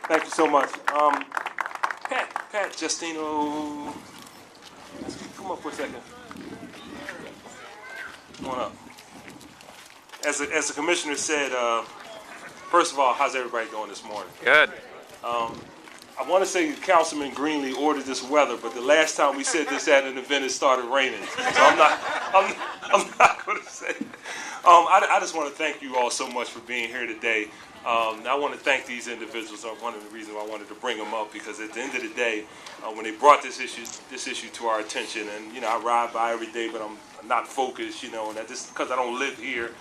Thank you so much. Pat Justino, come up for a second. Come on up. As the commissioner said, first of all, how's everybody doing this morning? Good. I want to say Councilman Greenlee ordered this weather, but the last time we said this at an event, it started raining. So I'm not going to say. I just want to thank you all so much for being here today. I want to thank these individuals. One of the reasons why I wanted to bring them up, because at the end of the day, when they brought this issue to our attention, and I ride by every day, but I'm not focused, and that just because I don't live here.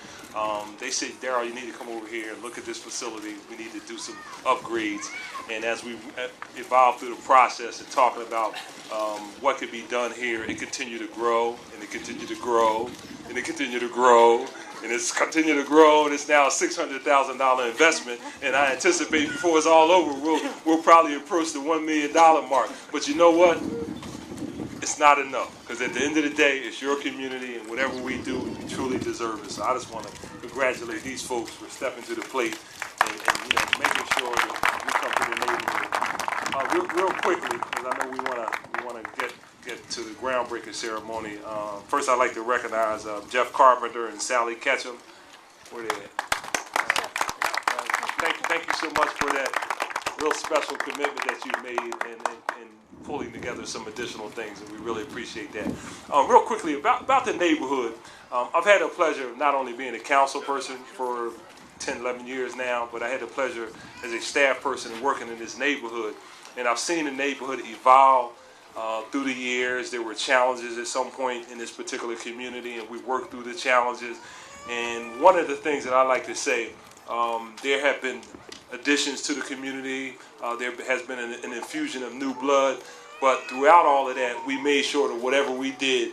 They said, Darryl, you need to come over here and look at this facility. We need to do some upgrades. And as we evolve through the process and talking about what could be done here, it continued to grow, and it continued to grow, and it continued to grow, and it's continued to grow, and it's now a $600,000 investment. And I anticipate before it's all over, we'll probably approach the $1 million mark. But you know what? It's not enough, because at the end of the day, it's your community, and whatever we do, we truly deserve it. So I just want to congratulate these folks for stepping to the plate and making sure that we come to the neighborhood. Real quickly, because I know we want to get to the groundbreaking ceremony. First, I'd like to recognize Jeff Carpenter and Sally Ketchum. Where they at? Thank you so much for that real special commitment that you've made and pulling together some additional things, and we really appreciate that. Real quickly, about the neighborhood, I've had the pleasure of not only being a council person for 10, 11 years now, but I had the pleasure as a staff person working in this neighborhood, and I've seen the neighborhood evolve through the years. There were challenges at some point in this particular community, and we worked through the challenges. And one of the things that I like to say, there have been additions to the community. There has been an infusion of new blood, but throughout all of that, we made sure that whatever we did,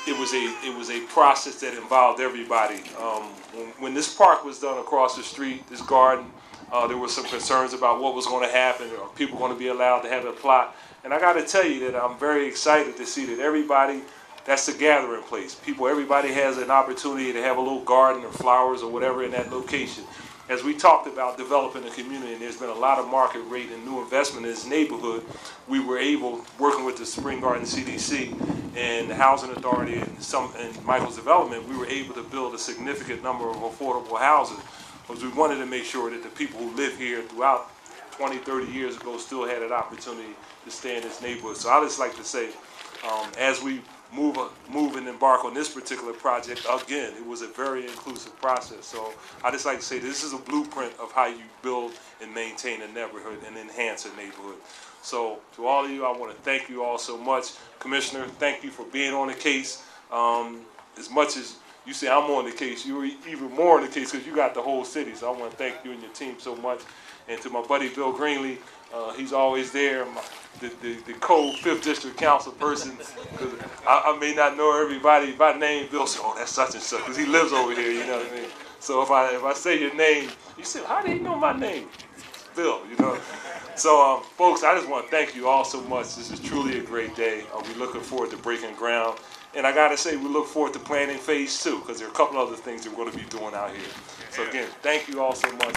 it was a process that involved everybody. When this park was done across the street, this garden, there were some concerns about what was going to happen. Are people going to be allowed to have a plot? And I got to tell you that I'm very excited to see that everybody, that's the gathering place. Everybody has an opportunity to have a little garden or flowers or whatever in that location. As we talked about developing a community, and there's been a lot of market rate and new investment in this neighborhood, we were able, working with the Spring Garden CDC and the Housing Authority and Michael's Development, we were able to build a significant number of affordable houses, because we wanted to make sure that the people who live here throughout 20, 30 years ago still had an opportunity to stay in this neighborhood. So I just like to say, as we move and embark on this particular project, again, it was a very inclusive process. So I just like to say this is a blueprint of how you build and maintain a neighborhood and enhance a neighborhood. So to all of you, I want to thank you all so much. Commissioner, thank you for being on the case. As much as you say I'm on the case, you're even more on the case because you got the whole city. So I want to thank you and your team so much. And to my buddy Bill Greenlee, he's always there, the co-5th District Council person. I may not know everybody by name. Bill said, oh, that's such and such, because he lives over here, you know what I mean? So if I say your name, you say, how do you know my name? Bill, So, folks, I just want to thank you all so much. This is truly a great day. We're looking forward to breaking ground. And I got to say, we look forward to planning phase 2, because there are a couple other things that we're going to be doing out here. So, again, thank you all so much.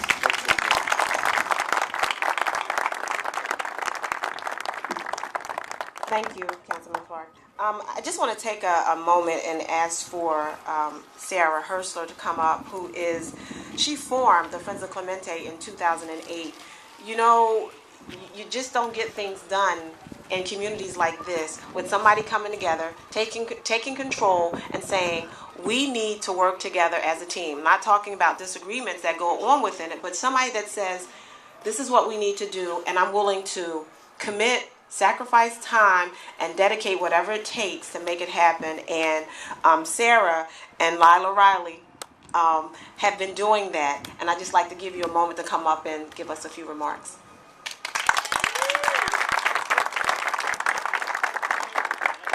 Thank you, Councilman Clark. I just want to take a moment and ask for Sarah Herschler to come up, she formed the Friends of Clemente in 2008. You just don't get things done in communities like this with somebody coming together, taking control and saying, we need to work together as a team. I'm not talking about disagreements that go on within it, but somebody that says, this is what we need to do, and I'm willing to commit, sacrifice time, and dedicate whatever it takes to make it happen. And Sarah and Lila Riley have been doing that. And I'd just like to give you a moment to come up and give us a few remarks.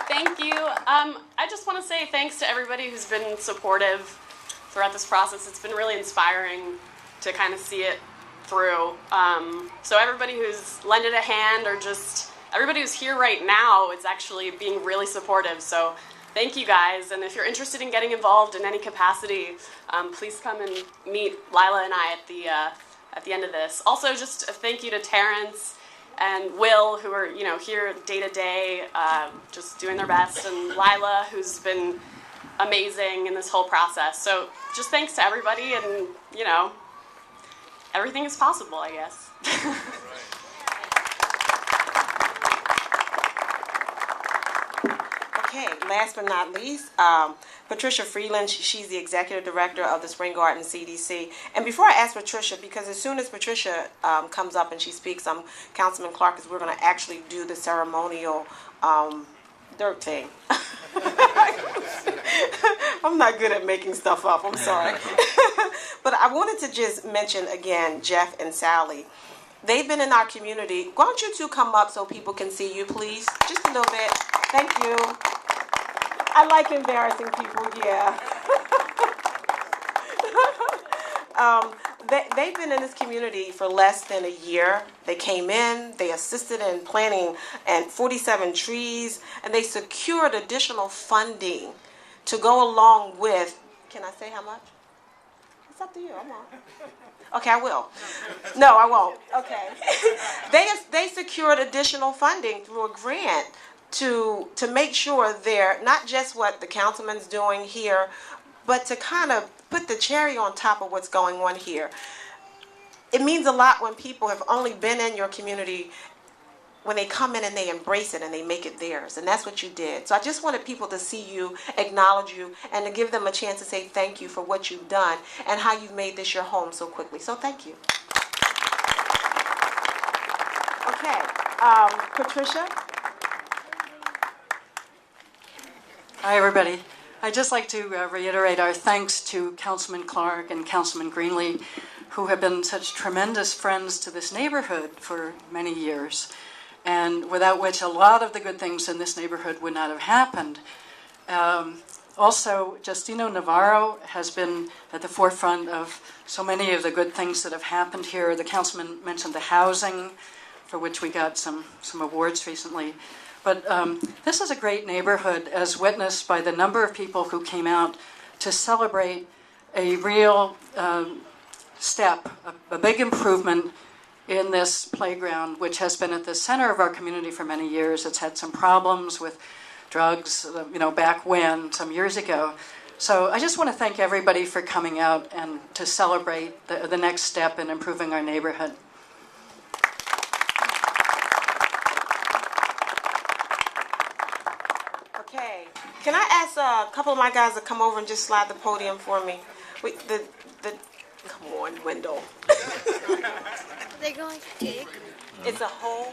Thank you. I just want to say thanks to everybody who's been supportive throughout this process. It's been really inspiring to kind of see it through. So everybody who's lended a hand, or just everybody who's here right now, is actually being really supportive. So thank you guys. And if you're interested in getting involved in any capacity, please come and meet Lila and I at at the end of this. Also, just a thank you to Terrence and Will, who are, you know, here day to day, just doing their best, and Lila, who's been amazing in this whole process. So just thanks to everybody, and, you know, everything is possible, I guess. Okay, last but not least, Patricia Freeland, she's the executive director of the Spring Garden CDC. And before I ask Patricia, because as soon as Patricia comes up and she speaks, Councilman Clark, is we're going to actually do the ceremonial dirt thing. I'm not good at making stuff up, I'm sorry. But I wanted to just mention again, Jeff and Sally. They've been in our community. Why don't you two come up so people can see you, please? Just a little bit. Thank you. I like embarrassing people, yeah. They've been in this community for less than a year. They came in, they assisted in planting and 47 trees, and they secured additional funding to go along with, can I say how much? It's up to you, I'm on. Okay, I will. No, I won't. Okay. They secured additional funding through a grant to make sure they're not just what the councilman's doing here, but to kind of put the cherry on top of what's going on here. It means a lot when people have only been in your community, when they come in and they embrace it and they make it theirs. And that's what you did. So I just wanted people to see you, acknowledge you, and to give them a chance to say thank you for what you've done and how you've made this your home so quickly. So thank you. Okay, Patricia? Hi, everybody. I'd just like to reiterate our thanks to Councilman Clark and Councilman Greenlee, who have been such tremendous friends to this neighborhood for many years, and without which a lot of the good things in this neighborhood would not have happened. Also, Justino Navarro has been at the forefront of so many of the good things that have happened here. The councilman mentioned the housing, for which we got some awards recently. But this is a great neighborhood, as witnessed by the number of people who came out to celebrate a real step, a big improvement in this playground, which has been at the center of our community for many years. It's had some problems with drugs, back when, some years ago. So I just want to thank everybody for coming out and to celebrate the next step in improving our neighborhood. Okay. Can I ask a couple of my guys to come over and just slide the podium for me? Wait, come on, Wendell. They're going to dig. It's a hole.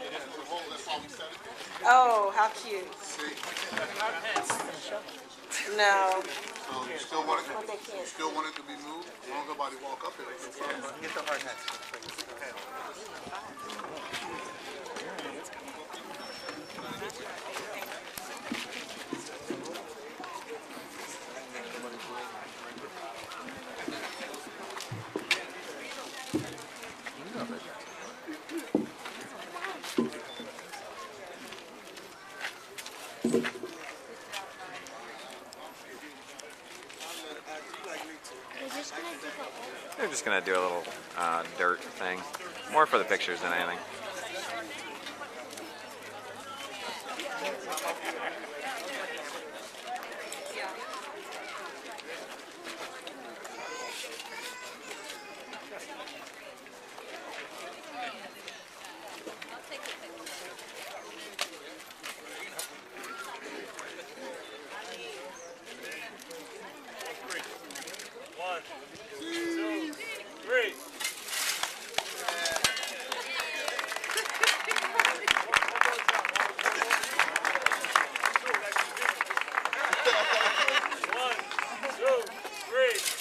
Oh, how cute. No. So you still want it? But they can't. You still want it to be moved? As long as nobody walk up here. Get the hard hat. They're We're just going to dig a hole. just gonna do a little dirt thing, more for the pictures than anything. One, two, three. One, two, three.